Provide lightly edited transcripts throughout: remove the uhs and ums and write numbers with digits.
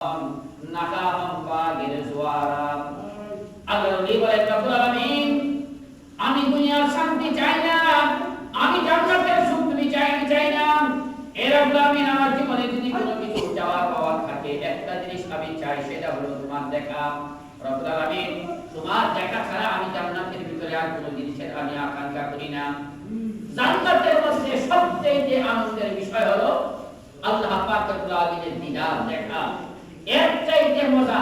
আমি দুনিয়ার শান্তি চাই না, আমি জান্নাতের সুখ তুমি চাই না। এর আলামিন আমার জীবনে যদি কোনো কিছু চাওয়া পাওয়া থাকে, একটা জিনিস আমি চাই, সেটা হলো তোমার দেখা। রব্বুল আলামিন, তোমার দেখা ছাড়া আমি জান্নাতের ভিতরে আর কোনো জিনিসের আমি আকাঙ্ক্ষা করি না। জান্নাতের মধ্যে সবচেয়ে আনন্দের বিষয় হলো আল্লাহ পাক রব্বুল আলামিনের দিদার দেখা। এর চাইতে মজা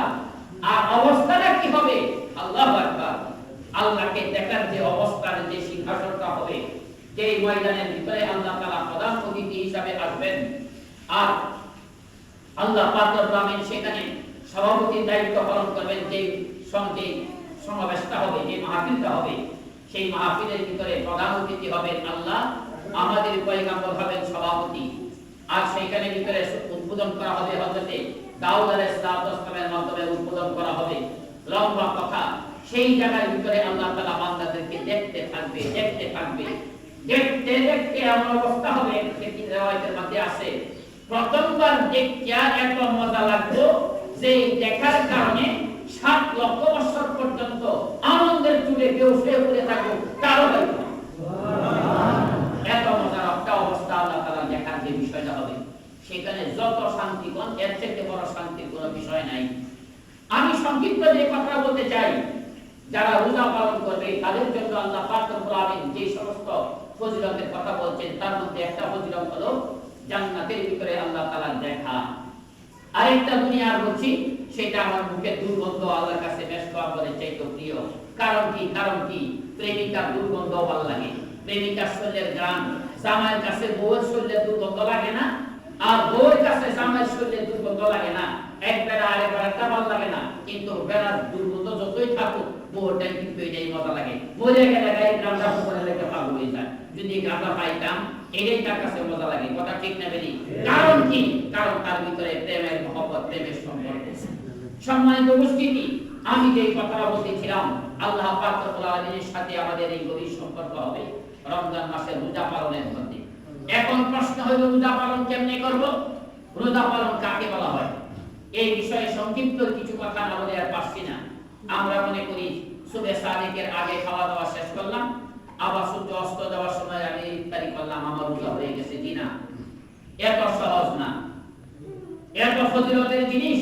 আর অবস্থাটা কি হবে? আল্লাহু আকবার। আল্লাহকে দেখার যে অবস্থার যে সিংহাসনটা হবে, যে ময়দানের ভিতরে আল্লাহ তাআলা প্রধান অতিথি হিসাবে আসবেন, আর আল্লাহ পাক রব্বুল আলামিন সেখানে সভাপতির দায়িত্ব পালন করবেন। যে সমাবেশটা হবে, যে মাহফিলটা হবে, সেই মাহফিলের ভিতরে প্রধান অতিথি হবেন আল্লাহ, আমাদের পয়গম্বর হবেন সভাপতি। আর সেইখানে ভিতরে উদ্বোধন করা হবে হযরতে দাউদ আলাইহিস সালামের মাধ্যমে উদ্বোধন করা হবে। লম্বা কথা। সেই জায়গার ভিতরে আল্লাহ তাআলা বান্দাদেরকে দেখতে থাকবে। দেখতে এমন অবস্থা হবে, একটি riwayat-এর মধ্যে আছে, প্রথমবার দেখিয়া এত মজা লাগতো যে দেখার কারণে 7 লক্ষ বছর পর্যন্ত আনন্দের চুলে বেহুশ হয়ে পড়ে থাকো, কারো হয়তো এত মজার একটা অবস্থা আল্লাহ তাআলা দেখার যে বিষয়টা হবে, সেখানে যত শান্তিকণ, এর থেকে বড় শান্তির কোনো বিষয় নাই। আমি সংক্ষিপ্ত যে কথা বলতে চাই, যারা রোজা পালন করবে তাদের জন্য আল্লাহ পাক রব্বুল আলামিন যে সমস্ত ফজিলতের কথা বলছেন, তার মধ্যে একটা ফজিলত হলো জান্নাতের ভিতরে আল্লাহ তাআলার দেখা। আরেকটা দুনিয়ার বলছি, সেটা আমার মুখে দুর্গন্ধ আল্লাহর কাছে বেশ করে চাইতে প্রিয়। কারণ কি? প্রেমিকার দুর্গন্ধ ভালো লাগে, প্রেমিকার শরীরের ঘ্রাণ। জামাইয়ের কাছে বউয়ের শরীরের দুর্গন্ধ লাগে না, আর বউয়ের কাছে জামাইয়ের শরীরের দুর্গন্ধ লাগে না। এক বেড়া আরেক বেড়াটা ভালো লাগে না, কিন্তু বেড়ার দুর্গন্ধ যতই থাকুক, বউটাই কিন্তু এটাই মজা লাগে। মরে গেলে গায়ে গ্রামটা উপরে লেগে পাগল হয়ে যায়। যদি গাঁজা পাইতাম, এটাই তার কাছে মজা লাগে। কথা ঠিক না বেরি? কারণ কি? কারণ তার ভিতরে প্রেমের মহব্বত, প্রেমের সম্পর্ক। সম্মানিত উপস্থিতি, আমি যে কথাটা বলতেছিলাম, আল্লাহ পাক রব্বুল আলামিনের সাথে আমাদের এই গভীর সম্পর্ক হবে রমজান মাসের রোজা পালনের মধ্যে। এখন প্রশ্ন হলো, রোজা পালন কেমনে করব? রোজা পালন কাকে বলা হয়? এই বিষয়ে সংক্ষিপ্ত কিছু কথা না বলে আর পারছি না। আমরা মনে করি সুবহে সাদিকের আগে খাওয়া দাওয়া শেষ করলাম, আবার সূর্য অস্ত যাওয়ার সময় আমি ইফতারি করলাম, আমার রোজা হয়ে গেছে। জি না, এত সহজ না। এত ফজিলতের জিনিস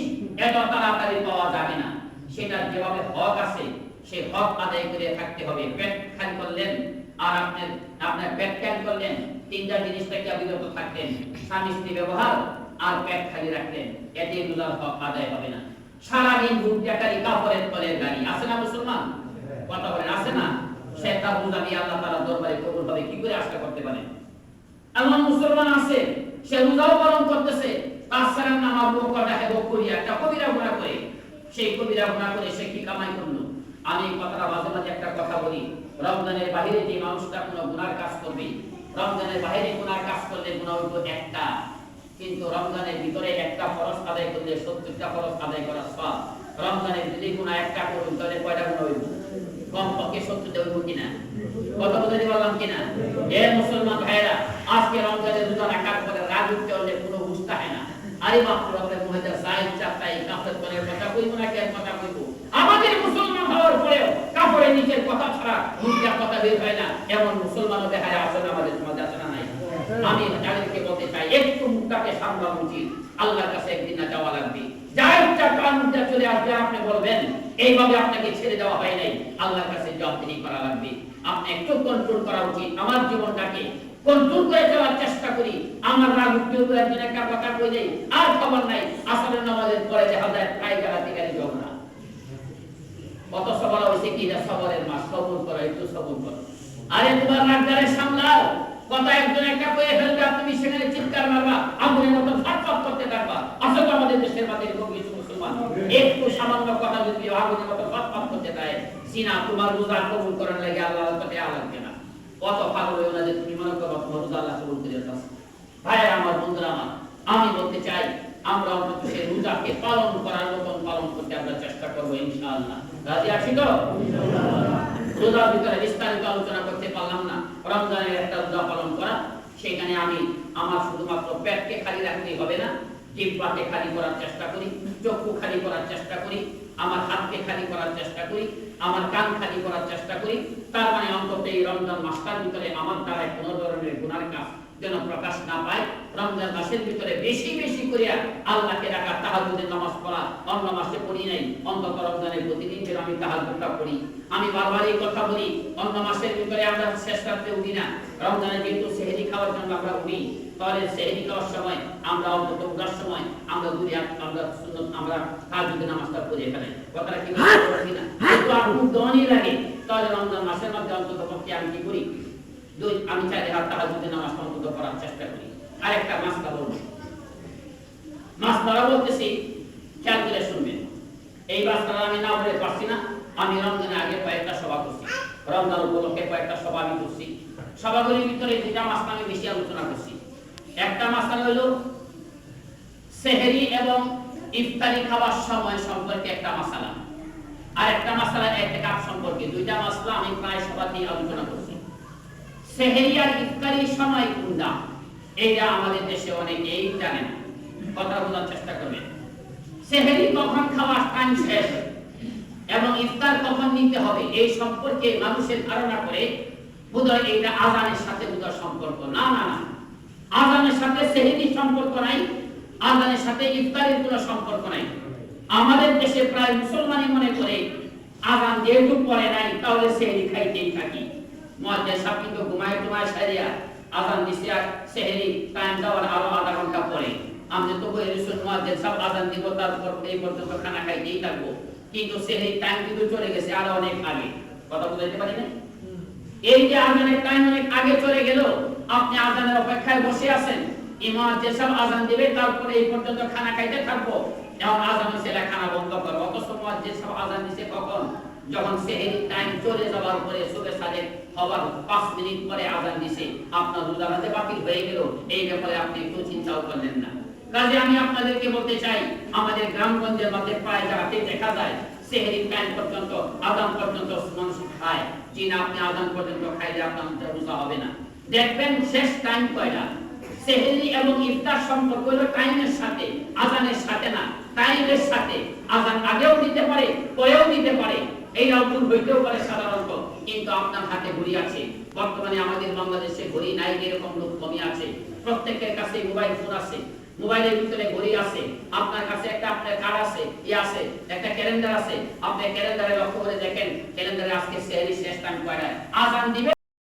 এত তাড়াতাড়ি পাওয়া যাবে না। সেটা যেভাবে হক আছে, সেই হক আদায় করে থাকতে হবে। পেট খালি করলেন আর আপনার পেট খেয়াল করলেন, তিনটা জিনিস থেকে বিরত থাকলেন, স্বামী স্ত্রী ব্যবহার আর পেট খালি রাখলেন, এতে রোজার হক আদায় হবে না। সারাদিন ঘুরটাকারী কাপড়ের তলের গাড়ি আছে না মুসলমান? কথা বলেন, আছে না? সে তার রোজা দিয়ে আল্লাহ তাআলার দরবারে কবুল হবে কি করে আশা করতে পারে? এমন মুসলমান আছে, সে রোজাও পালন করতেছে, তাছাড়া নামাজ রোজাটা হেবো করিয়া একটা কবিরা গুনাহ করে। সেই কবিরা গুনাহ করে সে কি কামাই করলো? আমি এই কথাটা মাঝে মাঝে একটা কথা বলি, রমজানের বাইরে যে মানুষটা কোনো গুনার কাজ করবে, রমজানের বাইরে গুনার কাজ করলে গুনাহ হইতো একটা, কিন্তু রমজানের ভিতরে একটা ফরজ আদায় করলে 70টা ফরজ আদায় করার সওয়াব। রমজানের যদি গুনাহ একটা করুন, তাহলে কয়টা গুনাহ হইব? কমপক্ষে 70টা হইব কিনা? কথা বলতে পারলাম কিনা? এ মুসলমান ভাইরা, আজকে রমজানের রোজা রাখার পরে রাত উঠতে হলে কোনো হুঁশ থাকে না। আরে বাপ রে বাপ, মহিলা সাইড চাপটাই কাপড়ের তলের কথা কইব না, কি কথা কইব? আমাদের মুসলমান হওয়ার পরেও কাপড়ের নিচের কথা ছাড়া মুখের কথা বের হয় না, এমন মুসলমানও দেখা যায় আছে না আমাদের সমাজে? আছে না নাই? আমি তাদেরকে বলতে চাই, একটু মুখটাকে সামলানো উচিত। আল্লাহর কাছে একদিন না যাওয়া লাগবে, যা ইচ্ছা তার মুখটা চলে আসবে, আপনি বলবেন এইভাবে আপনাকে ছেড়ে দেওয়া হয় নাই, আল্লাহর কাছে জবাবদিহি করা লাগবে। আপনি একটু কন্ট্রোল করা উচিত। আমার জীবনটাকে কন্ট্রোল করে চলার চেষ্টা করি। আমার রাগ উঠতে উপরে একজন একটা কথা কই দেই, আর খবর নাই, আসরের নামাজের পরে দেখা যায় প্রায় জায়গাতে গাড়ি ঝগড়া। কত সবর হয়েছে কি না, সবরের মাস, সবর করো, একটু সবর করো। আরে তোমার রাগদারে সামলাও। কথা একজন একটা কয়ে ফেলবে, তুমি সেখানে চিৎকার মারবা, আগুনের মতো ফাটফাট করতে থাকবা। আসলে আমাদের দেশের মধ্যে এরকম কিছু মুসলমান একটু সামান্য কথা যদি আগুনের মতো ফাটফাট করতে দেয়, সিনা তোমার রোজা কবুল করার লাগে আল্লাহর কাছে লাগবে না। কত পাগল হয়ে না যে তুমি মনে করো তোমার রোজা আল্লাহ কবুল করে দাও। ভাইরা আমার, বন্ধুরা আমার, আমি বলতে চাই, আমরা অন্তত সেই রোজাকে পালন করার মতন পালন করতে আমরা চেষ্টা করবো ইনশাআল্লাহ। রাজি আছি তো? রোজার ভিতরে বিস্তারিত আলোচনা করতে পারলাম না। রমজানের একটা রোজা পালন করা, সেখানে আমি আমার শুধুমাত্র পেটকে খালি রাখতেই হবে না, জিহ্বাকে খালি করার চেষ্টা করি, চক্ষু খালি করার চেষ্টা করি, আমার হাতকে খালি করার চেষ্টা করি, আমার কান খালি করার চেষ্টা করি। তার মানে অন্তত এই রমজান মাসটার ভিতরে আমার দ্বারা কোনো ধরনের গুনার কাজ যেন প্রকাশ না পায়। রমজান মাসের ভিতরে বেশি বেশি করে আল্লাহকে ডাকা, তাহাজ্জুদের নামাজ পড়া। অন্য মাসে পড়ি নাই, অন্তত রমজানের প্রতিদিন যেন আমি তাহাজ্জুদটা পড়ি। আমি বারবার এই কথা বলি, অন্য মাসের ভিতরে আমরা শেষ রাত্রে উঠি না। রমজানে যেহেতু সেহরি খাওয়ার জন্য আমরা উঠি, তাহলে সেহরি খাওয়ার সময় আমরা অন্তত উঠার সময় আমরা দুই আমরা তাহাজ্জুদের নামাজটা পড়ি। এখানে কথাটা কি বলছি না? একটু আপনি দনই লাগে, তাহলে রমজান মাসের মধ্যে অন্তত পক্ষে আমি কি করি, আমি চাইলে তাহাজ্জুদের নামাজটা অন্তত পড়ার চেষ্টা করি। আরেকটা মাসলা বলবো, মাসলা বলতেছি, খেয়াল করে শুনবেন। এই মাসলা আমি না বলে পারছি না। আমি রমজানের আগে কয়েকটা সভা করছি, রমজান উপলক্ষে কয়েকটা সভা আমি করছি। সভাগুলির ভিতরে দুইটা মাসলা আমি বেশি আলোচনা করছি। একটা মাসলা হলো সেহরি এবং ইফতারি খাওয়ার সময় সম্পর্কে একটা মাসলা, আর একটা মাসলা ইতিকাফ সম্পর্কে। দুইটা মাসলা আমি প্রায় সভাতেই আলোচনা করছি। সেহরি আর ইফতারির সময় কোনটা, এইটা আমাদের দেশে অনেকেই জানে না। কথা বলার চেষ্টা করবেন। সেহরি কখন খাওয়ার টাইম শেষ এবং ইফতার কখন নিতে হবে, এই সম্পর্কে মানুষের ধারণা করে বোধহয় এইটা আযানের সাথে বোধহয় সম্পর্ক। না না না, আযানের সাথে সেহরির সম্পর্ক নাই, আযানের সাথে ইফতারের কোনো সম্পর্ক নাই। আমাদের দেশে প্রায় মুসলমানই মনে করে আযান যেহেতু পড়ে নাই তাহলে সেহরি খাইতেই থাকি। মুয়াজ্জিন সাহেব কিন্তু ঘুমায় সারিয়া আযান দিছে আর সেহরি টাইম দেওয়ার আরো আধা ঘন্টা পরে আমরা তো বলি রসুল মুয়াজ্জিন সাহেব আযান দিব, তারপর এই পর্যন্ত খানা খাইতেই থাকবো। কিন্তু সেহরি টাইম কিন্তু চলে গেছে আরো অনেক আগে। কথা বুঝাইতে পারি না? এই যে আযানের টাইম অনেক আগে চলে গেল, আপনি আযানের অপেক্ষায় বসে আছেন, ইমাম যেসব আযান দিবে তারপরে এই পর্যন্ত খানা খাইতে থাকবো, এবং আযান হইছে খানা বন্ধ করবো। অথচ মুয়াজ্জিন সাহেব আযান দিছে কখন? যখন সেহরি টাইম চলে যাওয়ার পরে সুবে সাদেক হবার 5 মিনিট পরে আযান দিছে। আপনার রোজা রাতে বাতিল হয়ে গেল, এই ব্যাপারে আপনি একটু চিন্তাও করলেন না। কাজে আমি আপনাদেরকে বলতে চাই, আমাদের গ্রামগঞ্জের মধ্যে প্রায় জায়গাতে দেখা যায় সেহরি টাইম পর্যন্ত, আযান পর্যন্ত মানুষ খায়। জি না, আপনি আযান পর্যন্ত খাইলে আপনার রোজা হবে না। দেখবেন শেষ টাইম কয়টা। সেহরি এবং ইফতার সম্পর্ক হলো টাইমের সাথে, আযানের সাথে না, টাইমের সাথে। আযান আগেও দিতে পারে, পরেও দিতে পারে, এইটাও ভুল হইতেও পারে সাধারণত। কিন্তু আপনার হাতে ঘড়ি আছে। বর্তমানে আমাদের বাংলাদেশে ঘড়ি নাই এরকম লোক কমই আছে। প্রত্যেকের কাছে মোবাইল ফোন আছে, মোবাইলের ভিতরে ঘড়ি আছে, আপনার কাছে একটা আপনার কার্ড আছে, আছে একটা ক্যালেন্ডার আছে। আপনি ক্যালেন্ডারে লক্ষ্য করে দেখেন, ক্যালেন্ডারে আজকে সেহরি শেষ টাইম কয়টায়, আযান দিবে